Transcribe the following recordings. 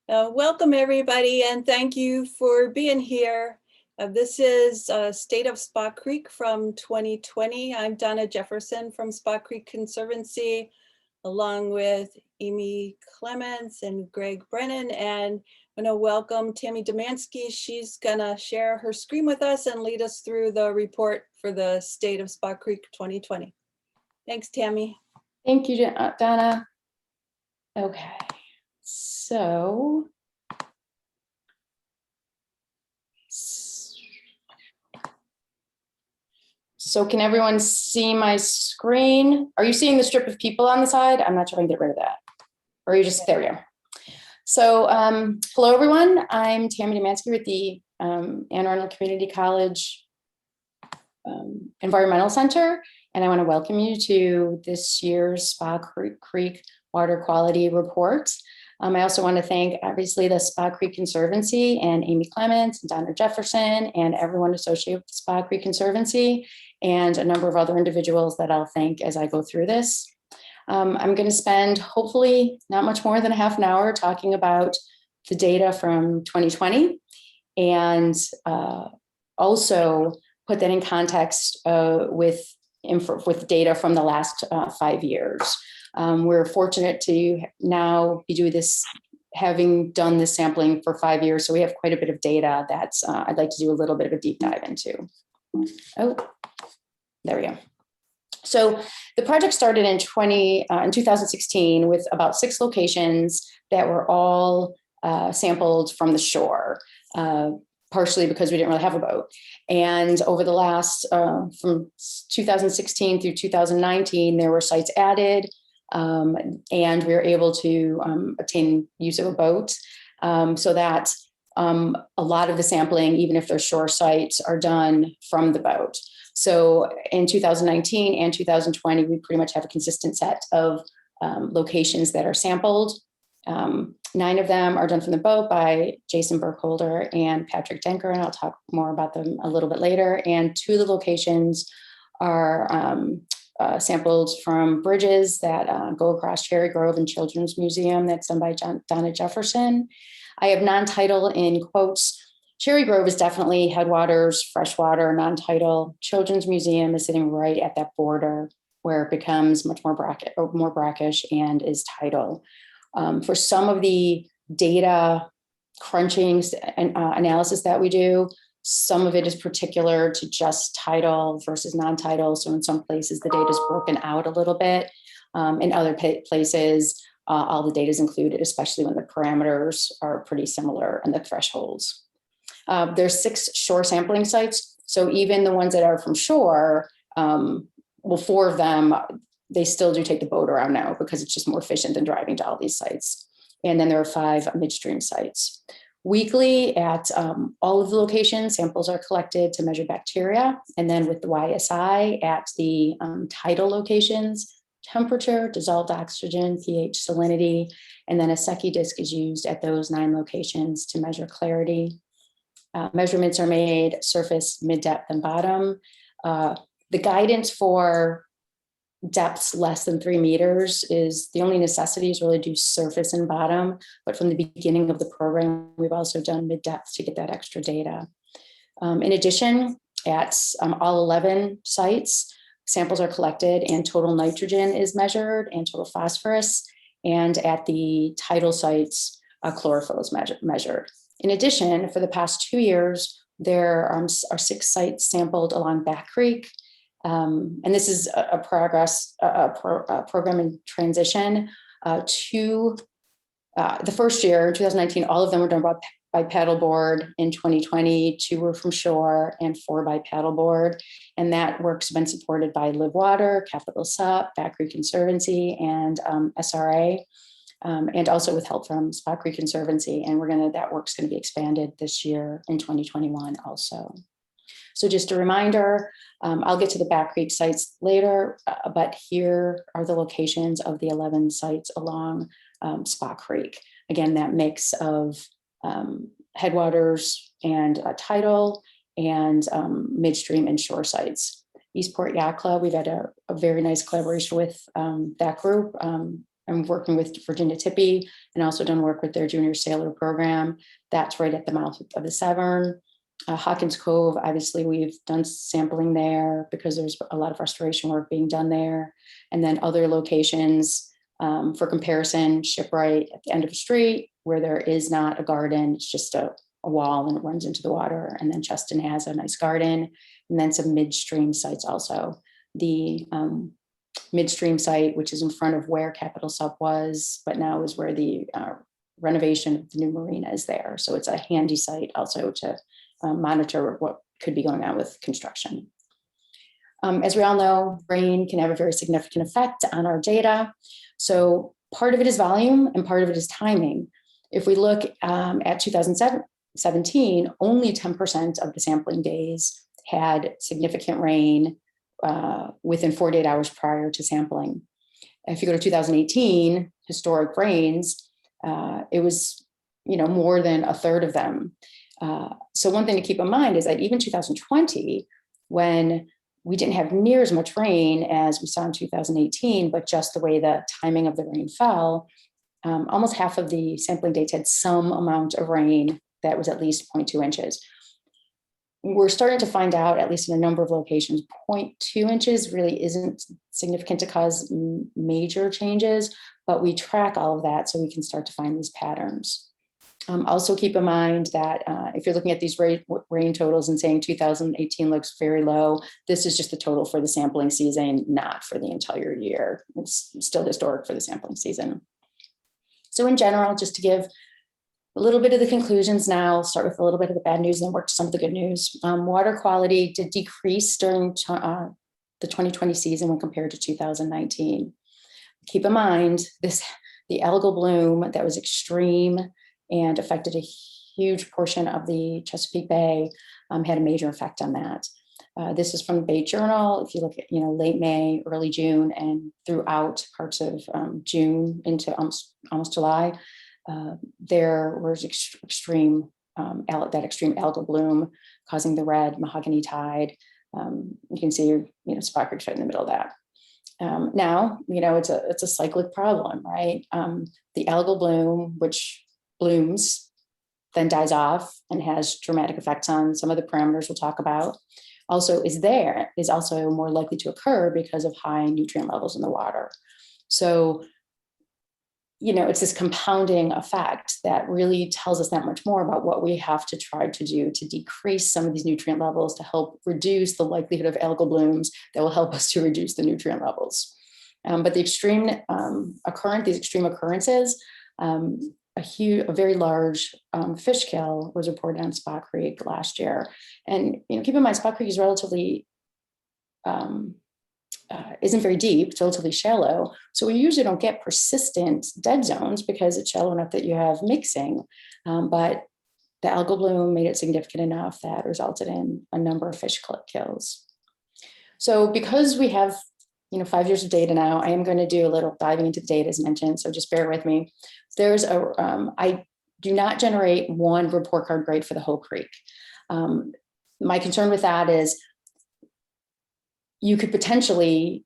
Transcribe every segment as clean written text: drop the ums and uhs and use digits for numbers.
Welcome everybody, and thank you for being here. This is State of Spa Creek from 2020. I'm Donna Jefferson from Spa Creek Conservancy, along with Amy Clements and Greg Brennan. And I'm gonna welcome Tammy Domanski. She's gonna share her screen with us and lead us through the report for the State of Spa Creek 2020. Thanks, Tammy. Thank you, Donna. Okay, so can everyone see my screen? Are you seeing the strip of people on the side? I'm not sure if I can get rid of that. Or are you just, there we go. So hello everyone, I'm Tammy Domanski with the Anne Arundel Community College Environmental Center, and I want to welcome you to this year's Spa Creek Water Quality Report. I also want to thank, obviously, the Spa Creek Conservancy and Amy Clements and Donna Jefferson and everyone associated with the Spa Creek Conservancy and a number of other individuals that I'll thank as I go through this. I'm going to spend hopefully not much more than a half an hour talking about the data from 2020 and also put that in context with data from the last 5 years. We're fortunate to now be doing this, having done this sampling for 5 years. So we have quite a bit of data that's I'd like to do a little bit of a deep dive into. Oh, there we go. So the project started in 2016 with about 6 locations that were all sampled from the shore, partially because we didn't really have a boat. And over the last, from 2016 through 2019, there were sites added, and we were able to obtain use of a boat, so that a lot of the sampling, even if they're shore sites, are done from the boat. So in 2019 and 2020, we pretty much have a consistent set of locations that are sampled. 9 of them are done from the boat by Jason Burkholder and Patrick Denker, and I'll talk more about them a little bit later. And 2 of the locations are sampled from bridges that go across Cherry Grove and Children's Museum that's done by Donna Jefferson. I have non-tidal in quotes. Cherry Grove is definitely headwaters, freshwater, non-tidal. Children's Museum is sitting right at that border where it becomes much more brackish and is tidal. For some of the data crunching and analysis that we do, some of it is particular to just tidal versus non-tidal. So in some places, the data is broken out a little bit. In other places, all the data is included, especially when the parameters are pretty similar and the thresholds. There's 6 shore sampling sites. So even the ones that are from shore, well, 4 of them, they still do take the boat around now because it's just more efficient than driving to all these sites. And then there are 5 midstream sites. Weekly at all of the locations, samples are collected to measure bacteria. And then with the YSI at the tidal locations, temperature, dissolved oxygen, pH, salinity, and then a Secchi disc is used at those 9 locations to measure clarity. Measurements are made surface, mid-depth, and bottom. The guidance for depths less than 3 meters is the only necessity is really do surface and bottom. But from the beginning of the program, we've also done mid-depth to get that extra data. In addition, at all 11 sites, samples are collected and total nitrogen is measured and total phosphorus. And at the tidal sites, chlorophyll is measured. In addition, for the past 2 years, there are 6 sites sampled along Back Creek. And this is a program in transition to the first year, 2019, all of them were done by paddleboard. In 2020, 2 were from shore and 4 by paddleboard. And that work's been supported by Live Water, Capital Sup, Back Creek Conservancy, and SRA. And also with help from Spa Creek Conservancy. And that work's going to be expanded this year in 2021 also. So just a reminder, I'll get to the Back Creek sites later, but here are the locations of the 11 sites along Spa Creek. Again, that mix of headwaters and tidal and midstream and shore sites. Eastport Yacht Club, we've had a very nice collaboration with that group. I'm working with Virginia Tippy and also done work with their junior sailor program. That's right at the mouth of the Severn. Hawkins Cove, obviously we've done sampling there because there's a lot of restoration work being done there. And then other locations for comparison, Shipwright at the end of a street where there is not a garden, it's just a wall and it runs into the water. And then Cheston has a nice garden, and then some midstream sites also. The midstream site, which is in front of where Capitol Sup was, but now is where the renovation of the new marina is there. So it's a handy site also to monitor what could be going on with construction. As we all know, rain can have a very significant effect on our data. So part of it is volume and part of it is timing. If we look at 2017, only 10% of the sampling days had significant rain within 48 hours prior to sampling. If you go to 2018, historic rains, it was more than a third of them. So one thing to keep in mind is that even 2020, when we didn't have near as much rain as we saw in 2018, but just the way the timing of the rain fell, almost half of the sampling dates had some amount of rain that was at least 0.2 inches. We're starting to find out, at least in a number of locations, 0.2 inches really isn't significant to cause major changes, but we track all of that so we can start to find these patterns. Also keep in mind that if you're looking at these rain totals and saying 2018 looks very low, this is just the total for the sampling season, not for the entire year. It's still historic for the sampling season. So in general, just to give a little bit of the conclusions now, start with a little bit of the bad news and then work to some of the good news. Water quality did decrease during the 2020 season when compared to 2019. Keep in mind, the algal bloom that was extreme and affected a huge portion of the Chesapeake Bay had a major effect on that. This is from the Bay Journal. If you look at late May, early June, and throughout parts of June into almost July, there was extreme algal bloom causing the red mahogany tide. You can see Spot Creek's right in the middle of that. Now it's a cyclic problem, right? The algal bloom, which blooms, then dies off and has dramatic effects on some of the parameters we'll talk about, is also more likely to occur because of high nutrient levels in the water. So, it's this compounding effect that really tells us that much more about what we have to try to do to decrease some of these nutrient levels to help reduce the likelihood of algal blooms that will help us to reduce the nutrient levels. But the extreme these extreme occurrences, a very large fish kill was reported on Spot Creek last year. And keep in mind, Spot Creek is relatively isn't very deep, it's relatively shallow. So we usually don't get persistent dead zones because it's shallow enough that you have mixing. But the algal bloom made it significant enough that resulted in a number of fish kills. So because we have 5 years of data now, I am going to do a little diving into the data as mentioned, so just bear with me. I do not generate one report card grade for the whole creek. My concern with that is you could potentially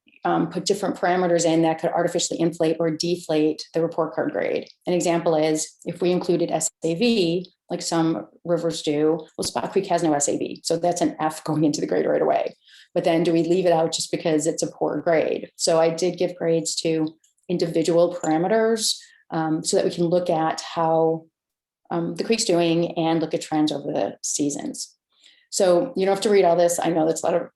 put different parameters in that could artificially inflate or deflate the report card grade. An example is if we included SAV, like some rivers do, well, Spot Creek has no SAV, so that's an F going into the grade right away. But then do we leave it out just because it's a poor grade? So I did give grades to individual parameters so that we can look at how the creek's doing and look at trends over the seasons. So you don't have to read all this. I know that's a lot of,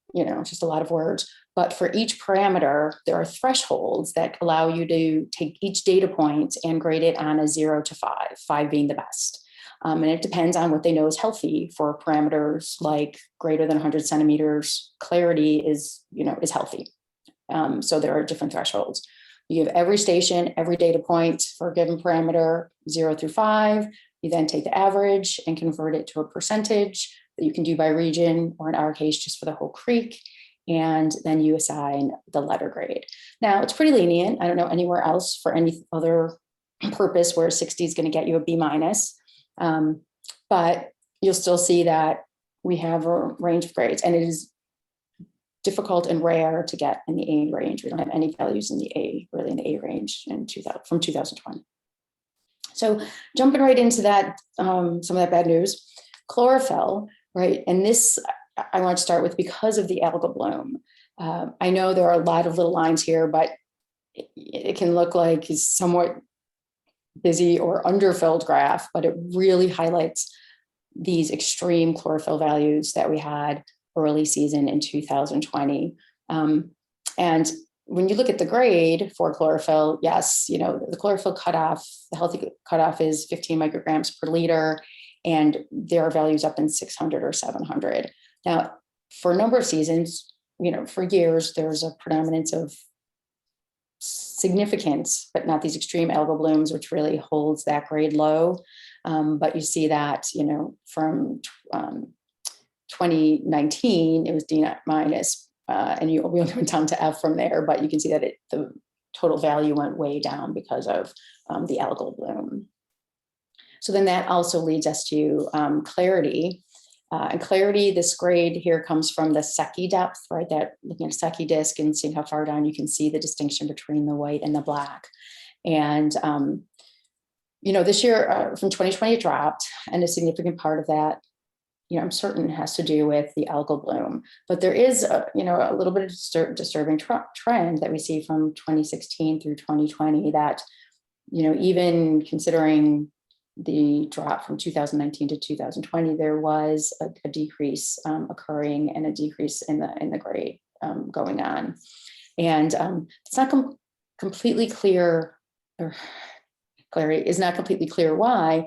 just a lot of words, but for each parameter, there are thresholds that allow you to take each data point and grade it on a 0 to 5, 5 being the best. And it depends on what they know is healthy. For parameters like greater than 100 centimeters, clarity is healthy. So there are different thresholds. You have every station, every data point for a given parameter, 0 through 5. You then take the average and convert it to a percentage that you can do by region, or in our case, just for the whole creek. And then you assign the letter grade. Now it's pretty lenient. I don't know anywhere else for any other purpose where 60 is going to get you a B-. But you'll still see that we have a range of grades, and it is difficult and rare to get in the A range. We don't have any values in the A, really in the A range from 2020. So jumping right into that, some of that bad news, chlorophyll, right? And this I want to start with because of the algal bloom. I know there are a lot of little lines here, but it can look like it's somewhat busy or underfilled graph, but it really highlights these extreme chlorophyll values that we had early season in 2020. And when you look at the grade for chlorophyll, yes, the chlorophyll cutoff, the healthy cutoff is 15 micrograms per liter, and there are values up in 600 or 700. Now, for a number of seasons, for years, there's a predominance of significance, but not these extreme algal blooms, which really holds that grade low. But you see that, from 2019, it was D minus, and we only went down to F from there, but you can see that the total value went way down because of the algal bloom. So then that also leads us to clarity. And clarity, this grade here comes from the Secchi depth, right? That looking at a Secchi disc and seeing how far down you can see the distinction between the white and the black. And, this year from 2020, it dropped, and a significant part of that, I'm certain has to do with the algal bloom. But there is, a little bit of disturbing trend that we see from 2016 through 2020 that, even considering the drop from 2019 to 2020, there was a decrease occurring and a decrease in the grade going on. And it's not completely clear, or clarity is not completely clear why,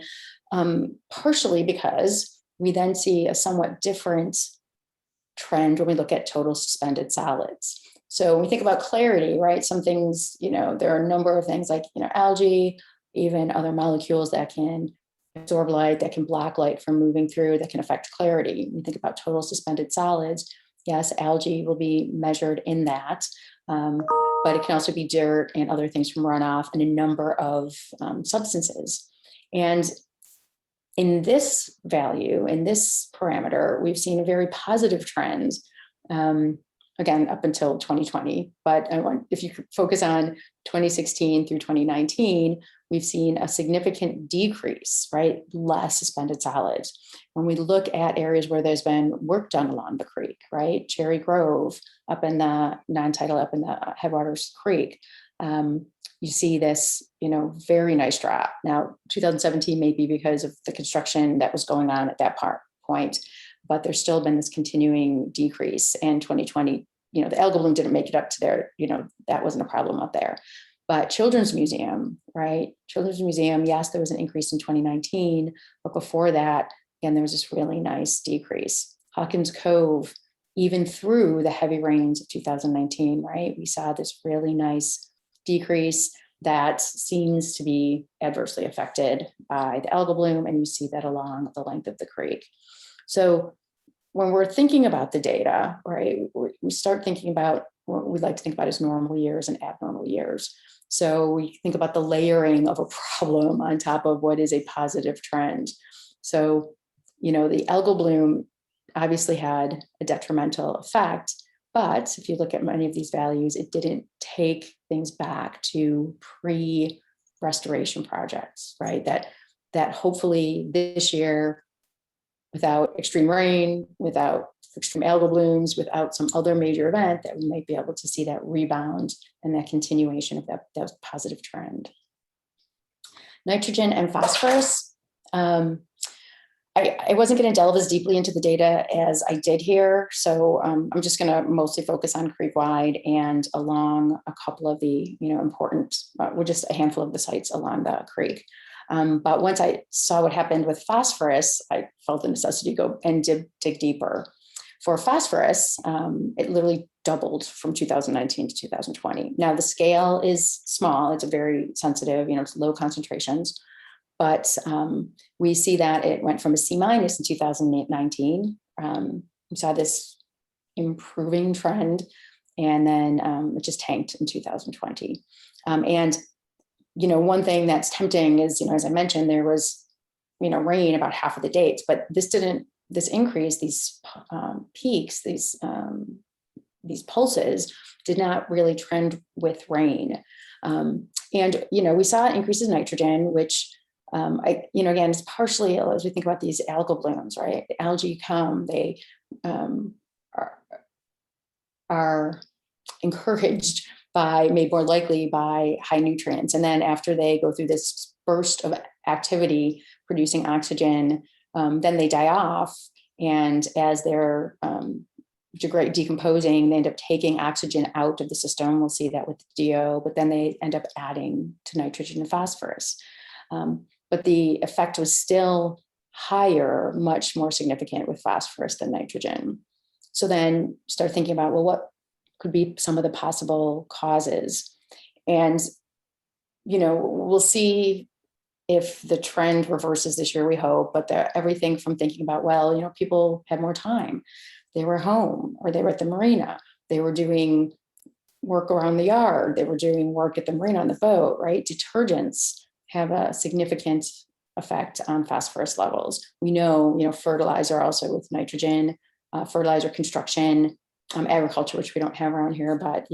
partially because we then see a somewhat different trend when we look at total suspended solids. So when we think about clarity, right, some things, there are a number of things like, algae, even other molecules that can absorb light, that can block light from moving through, that can affect clarity. When you think about total suspended solids, yes, algae will be measured in that, but it can also be dirt and other things from runoff and a number of substances. And in this value, in this parameter, we've seen a very positive trend, again, up until 2020. But if you could focus on 2016 through 2019, we've seen a significant decrease, right? Less suspended solids. When we look at areas where there's been work done along the creek, right? Cherry Grove, up in the non-tidal, up in the Headwaters Creek, you see this, very nice drop. Now, 2017 may be because of the construction that was going on at that point, but there's still been this continuing decrease. And 2020, the algal bloom didn't make it up to there, that wasn't a problem up there. But Children's Museum, right? Children's Museum, yes, there was an increase in 2019, but before that, again, there was this really nice decrease. Hawkins Cove, even through the heavy rains of 2019, right? We saw this really nice decrease that seems to be adversely affected by the algal bloom, and you see that along the length of the creek. So when we're thinking about the data, right, we start thinking about what we'd like to think about as normal years and abnormal years. So we think about the layering of a problem on top of what is a positive trend. So, the algal bloom obviously had a detrimental effect, but if you look at many of these values, it didn't take things back to pre-restoration projects, right? That hopefully this year, without extreme rain, without extreme algal blooms, without some other major event, that we might be able to see that rebound and that continuation of that positive trend. Nitrogen and phosphorus. I wasn't going to delve as deeply into the data as I did here. So I'm just going to mostly focus on creek-wide and along a couple of the, important, just a handful of the sites along the creek. But once I saw what happened with phosphorus, I felt the necessity to go and dig deeper. For phosphorus, it literally doubled from 2019 to 2020. Now the scale is small, it's a very sensitive, it's low concentrations, but we see that it went from a C- in 2019. We saw this improving trend, and then it just tanked in 2020. And one thing that's tempting is, as I mentioned, there was, rain about half of the dates, but this increase, these peaks, these these pulses did not really trend with rain. And, we saw increases in nitrogen, which again, it's partially as we think about these algal blooms, right? The algae come, they are encouraged made more likely by high nutrients. And then after they go through this burst of activity producing oxygen, then they die off. And as they're decomposing, they end up taking oxygen out of the system. We'll see that with DO, but then they end up adding to nitrogen and phosphorus. But the effect was still higher, much more significant with phosphorus than nitrogen. So then start thinking about, well, what could be some of the possible causes? And, we'll see if the trend reverses this year, we hope, but everything from thinking about, well, people had more time. They were home, or they were at the marina. They were doing work around the yard. They were doing work at the marina on the boat, right? Detergents have a significant effect on phosphorus levels. We know, fertilizer also with nitrogen, fertilizer construction, agriculture, which we don't have around here, but,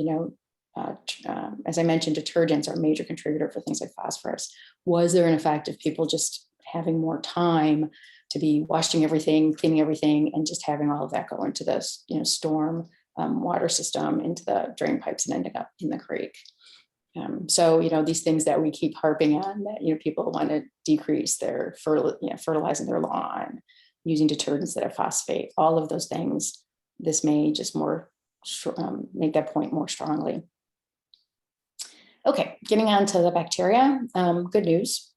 as I mentioned, detergents are a major contributor for things like phosphorus. Was there an effect of people just having more time to be washing everything, cleaning everything, and just having all of that go into this, storm water system into the drain pipes and ending up in the creek? So, these things that we keep harping on, that, people want to decrease their fertilizing their lawn, using detergents that have phosphate, all of those things, this may just make that point more strongly. Okay, getting on to the bacteria, good news.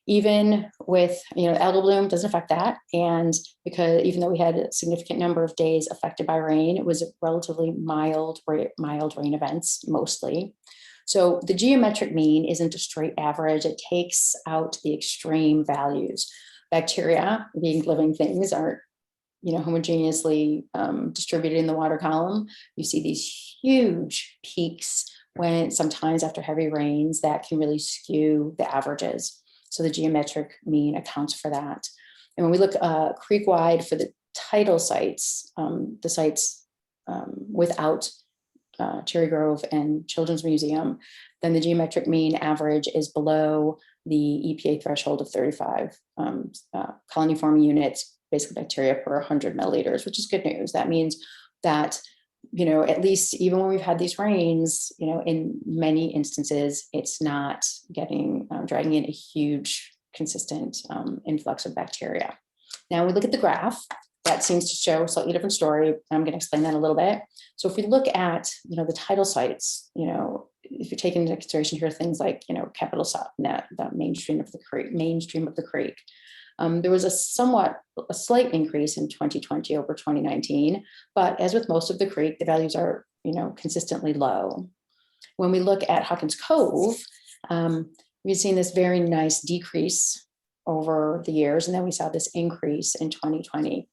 Even with, algal bloom doesn't affect that. And because even though we had a significant number of days affected by rain, it was relatively mild rain events mostly. So the geometric mean isn't a straight average. It takes out the extreme values. Bacteria, being living things, aren't homogeneously distributed in the water column. You see these huge peaks when sometimes after heavy rains that can really skew the averages. So the geometric mean accounts for that. And when we look creek-wide for the tidal sites, the sites without Cherry Grove and Children's Museum, then the geometric mean average is below the EPA threshold of 35 colony forming units, basically bacteria per 100 milliliters, which is good news. That means that, at least even when we've had these rains, in many instances, it's not dragging in a huge consistent influx of bacteria. Now we look at the graph. That seems to show a slightly different story. I'm going to explain that a little bit. So if we look at, the tidal sites, if you take into consideration here things like, capital net, the mainstream of the creek, there was a slight increase in 2020 over 2019, but as with most of the creek, the values are, consistently low. When we look at Hawkins Cove, we've seen this very nice decrease over the years, and then we saw this increase in 2020.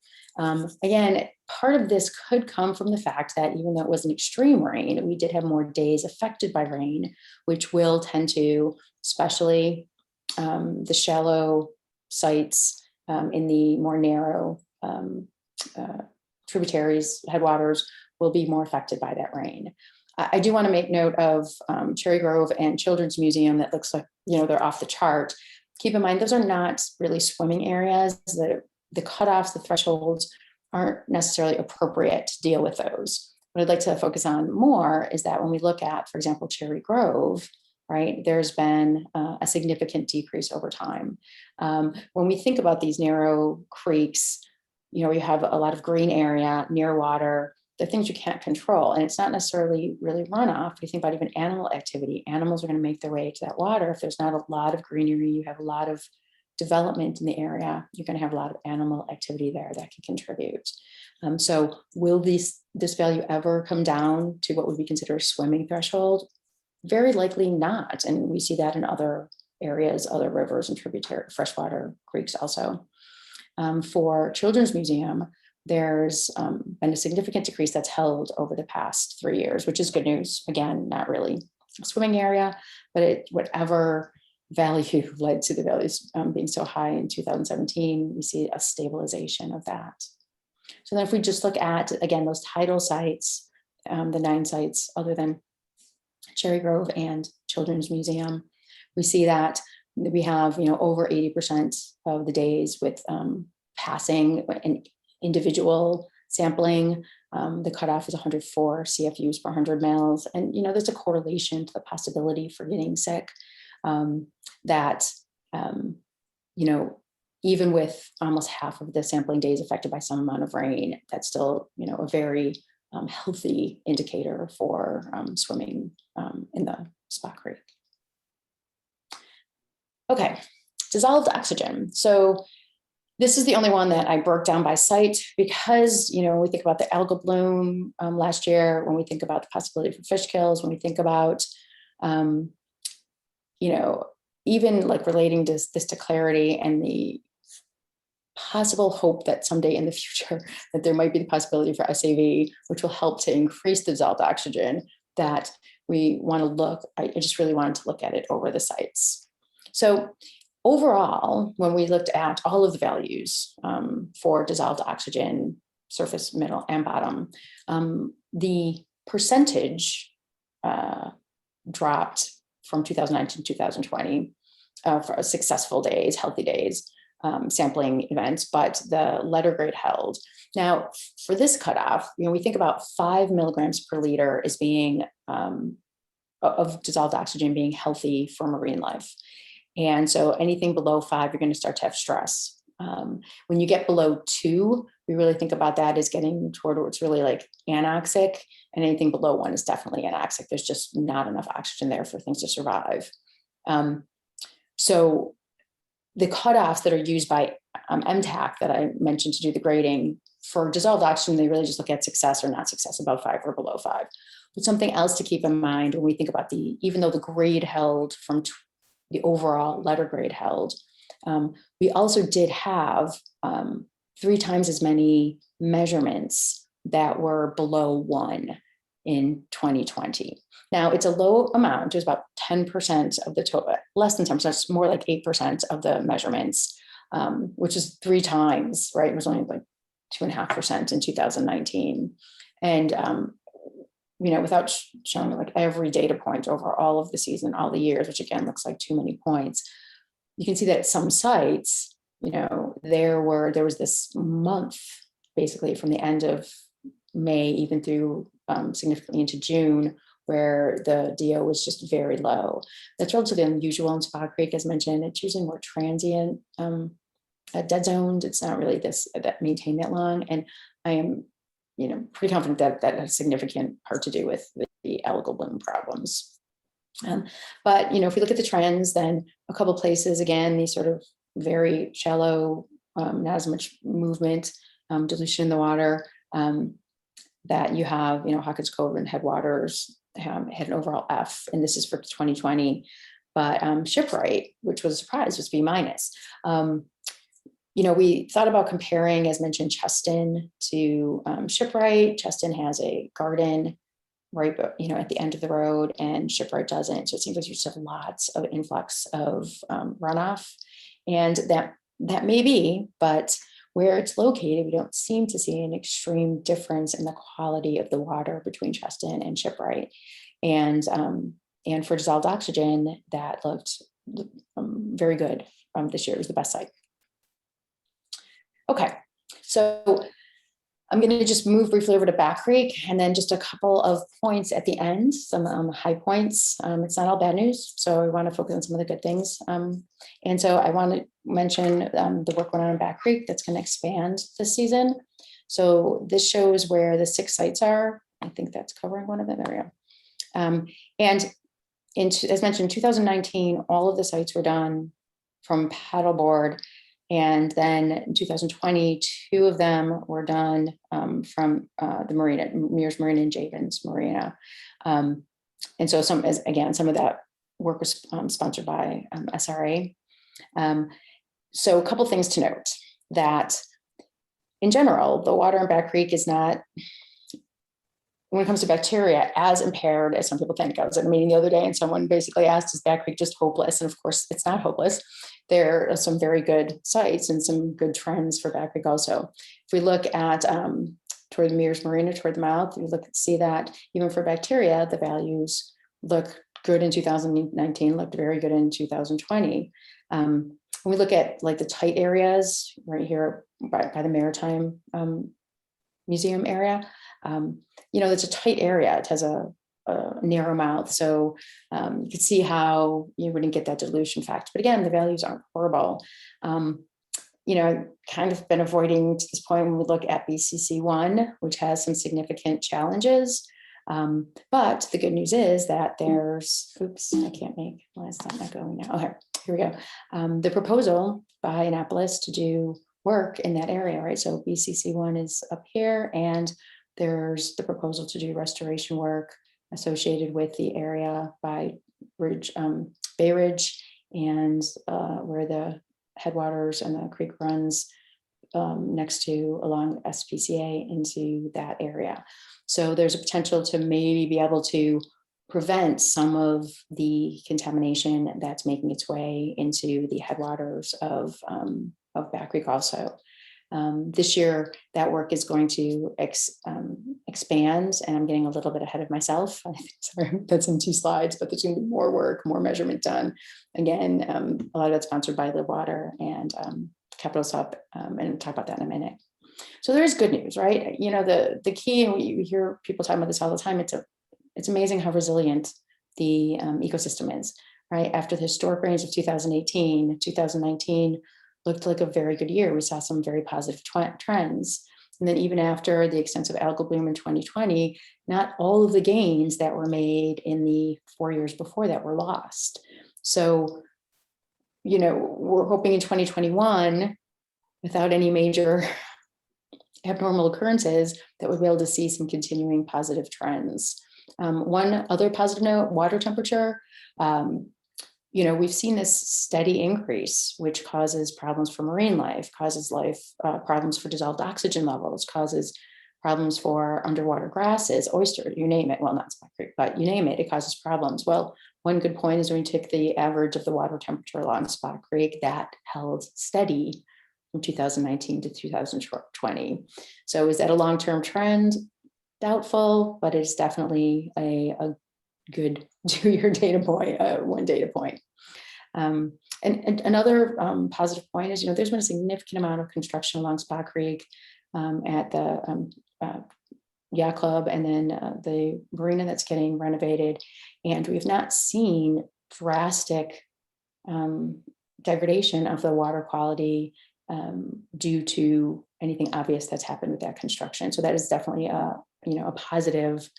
Again, part of this could come from the fact that even though it wasn't extreme rain, we did have more days affected by rain, which will tend to, especially the shallow sites in the more narrow tributaries, headwaters, will be more affected by that rain. I do want to make note of Cherry Grove and Children's Museum that looks like, they're off the chart. Keep in mind, those are not really swimming areas. The cutoffs, the thresholds aren't necessarily appropriate to deal with those. What I'd like to focus on more is that when we look at, for example, Cherry Grove, right, there's been a significant decrease over time. When we think about these narrow creeks, you have a lot of green area near water. They're things you can't control, and it's not necessarily really runoff. If you think about even animal activity, animals are going to make their way to that water. If there's not a lot of greenery, you have a lot of development in the area, you're going to have a lot of animal activity there that can contribute. So will this value ever come down to what would be considered a swimming threshold? Very likely not. And we see that in other areas, other rivers and tributary freshwater creeks also. For Children's Museum, there's been a significant decrease that's held over the past 3 years, which is good news. Again, not really a swimming area, but whatever value led to the values being so high in 2017, we see a stabilization of that. So then if we just look at, again, those tidal sites, the 9 sites other than Cherry Grove and Children's Museum. We see that we have, over 80% of the days with passing an individual sampling. The cutoff is 104 CFUs per 100 mils. And, there's a correlation to the possibility for getting sick that, even with almost half of the sampling days affected by some amount of rain, that's still, a very healthy indicator for swimming in the Spot Creek. Okay, dissolved oxygen. So this is the only one that I broke down by site because, we think about the algal bloom last year, when we think about the possibility for fish kills, when we think about, even like relating this to clarity and the possible hope that someday in the future that there might be the possibility for SAV, which will help to increase the dissolved oxygen, that we want to look. I just really wanted to look at it over the sites. So overall, when we looked at all of the values for dissolved oxygen, surface, middle, and bottom, the percentage dropped from 2019 to 2020 for successful days, healthy days, sampling events, but the letter grade held. Now, for this cutoff, we think about 5 milligrams per liter as being of dissolved oxygen being healthy for marine life. And so anything below 5, you're going to start to have stress. When you get below 2, we really think about that as getting toward where it's really like anoxic, and anything below 1 is definitely anoxic. There's just not enough oxygen there for things to survive. So the cutoffs that are used by MTAC that I mentioned to do the grading for dissolved oxygen, they really just look at success or not success, above 5 or below 5. But something else to keep in mind when we think about even though the grade held from the overall letter grade held, we also did have 3 times as many measurements that were below 1 in 2020. Now, it's a low amount. It was about 10% of the total, less than 10%, it's more like 8% of the measurements, which is 3 times, right? It was only like 2.5% in 2019. And, without showing like every data point over all of the season, all the years, which again, looks like too many points, you can see that at some sites, there was this month, basically from the end of May, even through significantly into June, where the DO was just very low. That's relatively unusual in Spot Creek, as mentioned. It's usually more transient, dead zoned. It's not really that maintain that long. And I am, pretty confident that has a significant part to do with the algal bloom problems. But, if we look at the trends, then a couple places, again, these sort of very shallow, not as much movement, dilution in the water, that you have, Hawkins Cove and Headwaters had an overall F, and this is for 2020. But Shipwright, which was a surprise, was B-. We thought about comparing, as mentioned, Cheston to Shipwright. Cheston has a garden right, at the end of the road, and Shipwright doesn't. So it seems like you just have lots of influx of runoff, and that may be, but where it's located, we don't seem to see an extreme difference in the quality of the water between Cheston and Shipwright. And for dissolved oxygen, that looked very good this year. It was the best site. Okay, so I'm going to just move briefly over to Back Creek, and then just a couple of points at the end, some high points. It's not all bad news, so I want to focus on some of the good things. And so I want to mention the work going on in Back Creek that's going to expand this season. So this shows where the 6 sites are. I think that's covering one of them. There we go. And as mentioned, 2019, all of the sites were done from paddleboard. And then in 2020, 2 of them were done from the marina, Mears Marina and Javens Marina. And so some of that work was sponsored by SRA. So a couple things to note, that in general, the water in Back Creek is not, when it comes to bacteria, as impaired as some people think. I was at a meeting the other day and someone basically asked, is Back Creek just hopeless? And of course, it's not hopeless. There are some very good sites and some good trends for Back Creek also. If we look at toward the Mears Marina, toward the mouth, you see that even for bacteria, the values look good in 2019, looked very good in 2020. When we look at like the tight areas right here by the Maritime Museum area, it's a tight area. It has a narrow mouth. So you can see how you wouldn't get that dilution factor. But again, the values aren't horrible. I've kind of been avoiding to this point when we look at BCC1, which has some significant challenges. But the good news is that there's, why is that not going now? Okay, here we go. The proposal by Annapolis to do work in that area, right? So BCC1 is up here, and there's the proposal to do restoration work associated with the area by Bay Ridge, and where the headwaters and the creek runs next to along SPCA into that area. So there's a potential to maybe be able to prevent some of the contamination that's making its way into the headwaters of Back Creek also. This year, that work is going to expand, and I'm getting a little bit ahead of myself. Sorry, that's in 2 slides, but there's going to be more work, more measurement done. Again, a lot of that's sponsored by Live Water and Capital Sup, and we'll talk about that in a minute. So there is good news, right? The key, and you hear people talking about this all the time, it's amazing how resilient the ecosystem is, right? After the historic rains of 2018, 2019 looked like a very good year. We saw some very positive trends. And then even after the extensive algal bloom in 2020, not all of the gains that were made in the 4 years before that were lost. So, we're hoping in 2021, without any major abnormal occurrences, that we'll be able to see some continuing positive trends. One other positive note, water temperature. We've seen this steady increase, which causes problems for marine life, causes problems for dissolved oxygen levels, causes problems for underwater grasses, oyster, you name it. Well, not Spot Creek, but you name it, it causes problems. Well, one good point is when you take the average of the water temperature along Spot Creek, that held steady from 2019 to 2020. So is that a long-term trend? Doubtful, but it's definitely a good 2-year data point, one data point. And another positive point is, there's been a significant amount of construction along Spot Creek at the Yacht Club, and then the marina that's getting renovated. And we've not seen drastic degradation of the water quality due to anything obvious that's happened with that construction. So that is definitely a positive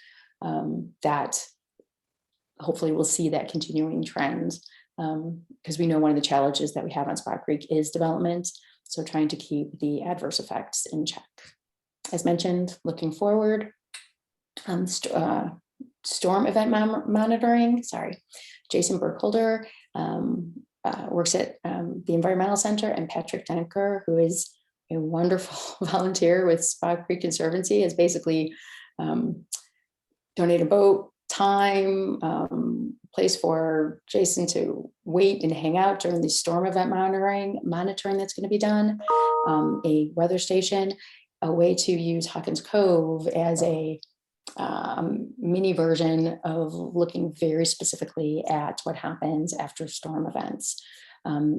that hopefully we'll see that continuing trend, because we know one of the challenges that we have on Spot Creek is development. So trying to keep the adverse effects in check. As mentioned, looking forward, storm event monitoring, Jason Burkholder works at the Environmental Center, and Patrick Denker, who is a wonderful volunteer with Spot Creek Conservancy, has basically donated a boat, time, place for Jason to wait and hang out during the storm event monitoring that's going to be done, a weather station, a way to use Hawkins Cove as a mini version of looking very specifically at what happens after storm events,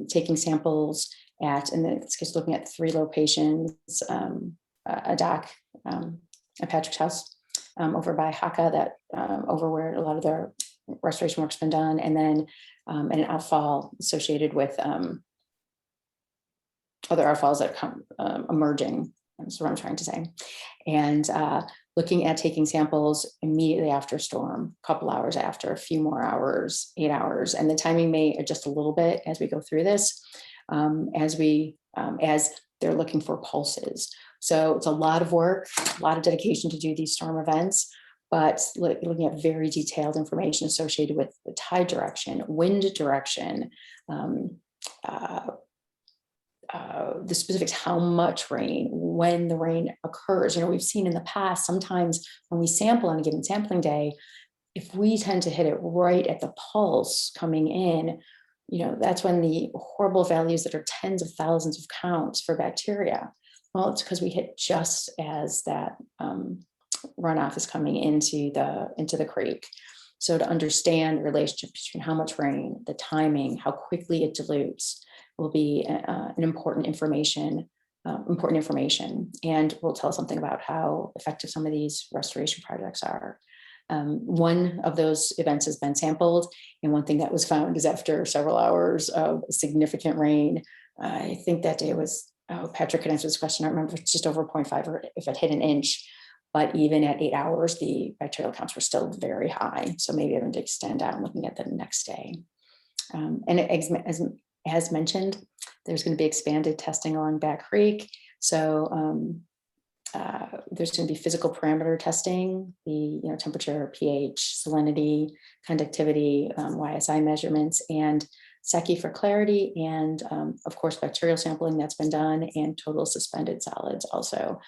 taking samples and then it's looking at 3 locations, a dock at Patrick's house over by Haka, that over where a lot of the restoration work's been done, and then an outfall associated with other outfalls that come emerging. That's what I'm trying to say. And looking at taking samples immediately after storm, a couple hours after, a few more hours, 8 hours, and the timing may adjust a little bit as we go through this, as they're looking for pulses. So it's a lot of work, a lot of dedication to do these storm events, but looking at very detailed information associated with the tide direction, wind direction, the specifics, how much rain, when the rain occurs. We've seen in the past, sometimes when we sample on a given sampling day, if we tend to hit it right at the pulse coming in, that's when the horrible values that are tens of thousands of counts for bacteria Well, it's because we hit just as that runoff is coming into the creek. So to understand the relationship between how much rain, the timing, how quickly it dilutes will be an important information, and will tell us something about how effective some of these restoration projects are. One of those events has been sampled, and one thing that was found is after several hours of significant rain, I think that day was, Patrick can answer this question, I don't remember if it's just over 0.5 or if it hit an inch, but even at 8 hours, the bacterial counts were still very high. So maybe having to extend out and looking at the next day. And as mentioned, there's going to be expanded testing along Back Creek. So there's going to be physical parameter testing, the temperature, pH, salinity, conductivity, YSI measurements, and SECI for clarity, and of course bacterial sampling that's been done, and total suspended solids also,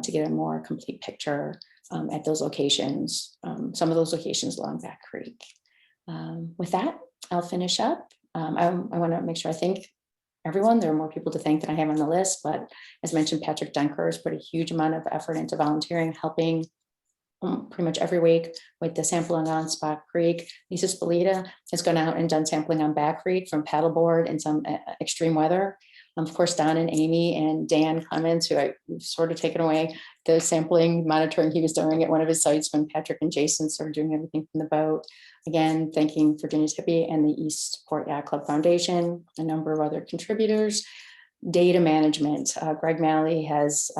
to get a more complete picture at those locations, some of those locations along Back Creek. With that, I'll finish up. I want to make sure I thank everyone. There are more people to thank than I have on the list, but as mentioned, Patrick Dunker has put a huge amount of effort into volunteering, helping pretty much every week with the sampling on Spot Creek. Lisa Spalita has gone out and done sampling on Back Creek from paddleboard in some extreme weather. Of course, Don and Amy and Dan Clements, who I've sort of taken away the sampling monitoring he was doing at one of his sites when Patrick and Jason started doing everything from the boat. Again, thanking Virginia Tippie and the East Port Yacht Club Foundation, a number of other contributors. Data management, Greg Malley has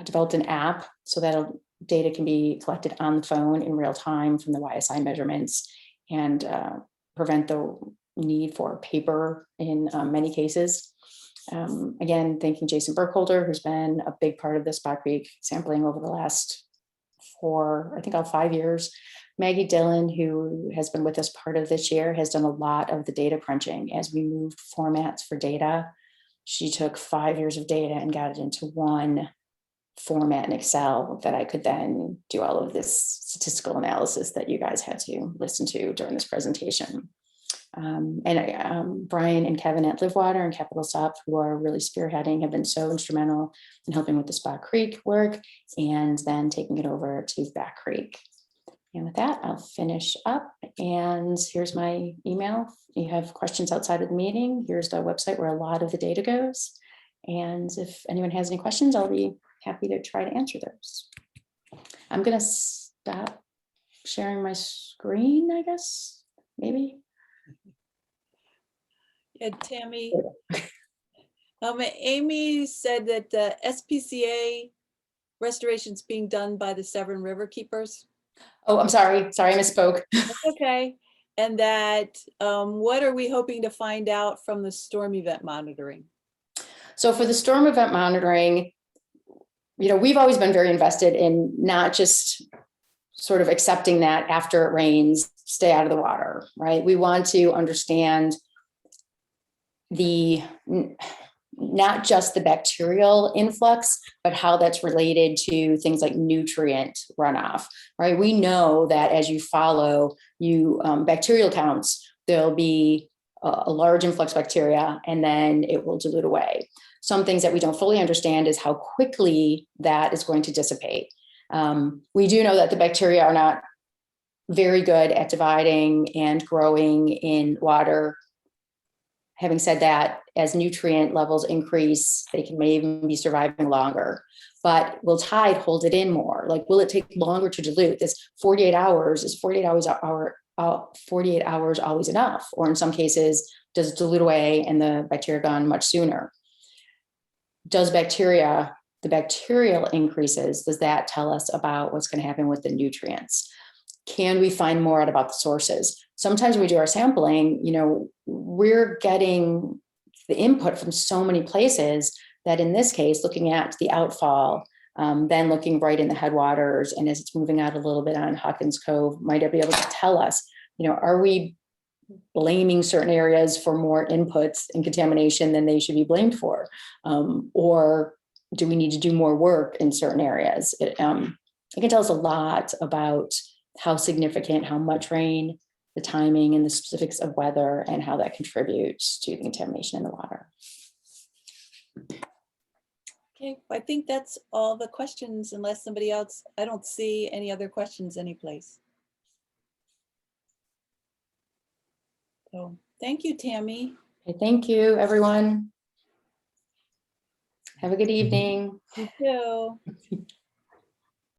developed an app so that data can be collected on the phone in real time from the YSI measurements, and prevent the need for paper in many cases. Again, thanking Jason Burkholder, who's been a big part of the Spot Creek sampling over the last 5 years. Maggie Dillon, who has been with us part of this year, has done a lot of the data crunching as we moved formats for data. She took 5 years of data and got it into one format in Excel that I could then do all of this statistical analysis that you guys had to listen to during this presentation. Brian and Kevin at Livewater and Capital Stop, who are really spearheading, have been so instrumental in helping with the Spot Creek work and then taking it over to Back Creek. And with that, I'll finish up, and here's my email. If you have questions outside of the meeting, here's the website where a lot of the data goes. And if anyone has any questions, I'll be happy to try to answer those. I'm going to stop sharing my screen, I guess, maybe. Yeah, Tammy, Amy said that the SPCA restoration is being done by the Severn River Keepers. Oh, I'm sorry, I misspoke. That's okay. And that what are we hoping to find out from the storm event monitoring? So for the storm event monitoring, we've always been very invested in not just sort of accepting that after it rains, stay out of the water, right? We want to understand not just the bacterial influx, but how that's related to things like nutrient runoff, right? We know that as you follow bacterial counts, there'll be a large influx of bacteria, and then it will dilute away. Some things that we don't fully understand is how quickly that is going to dissipate. We do know that the bacteria are not very good at dividing and growing in water. Having said that, as nutrient levels increase, they may even be surviving longer. But will tide hold it in more? Like, will it take longer to dilute? This 48 hours, is 48 hours always enough? Or in some cases, does it dilute away and the bacteria gone much sooner? Does the bacterial increases, does that tell us about what's going to happen with the nutrients? Can we find more out about the sources? Sometimes when we do our sampling, we're getting the input from so many places that in this case, looking at the outfall, then looking right in the headwaters, and as it's moving out a little bit on Hawkins Cove, might be able to tell us, are we blaming certain areas for more inputs and contamination than they should be blamed for? Or do we need to do more work in certain areas? It can tell us a lot about how significant, how much rain, the timing, and the specifics of weather, and how that contributes to the contamination in the water. Okay, I think that's all the questions unless somebody else, I don't see any other questions anyplace. So thank you, Tammy. Okay, thank you, everyone. Have a good evening. You too.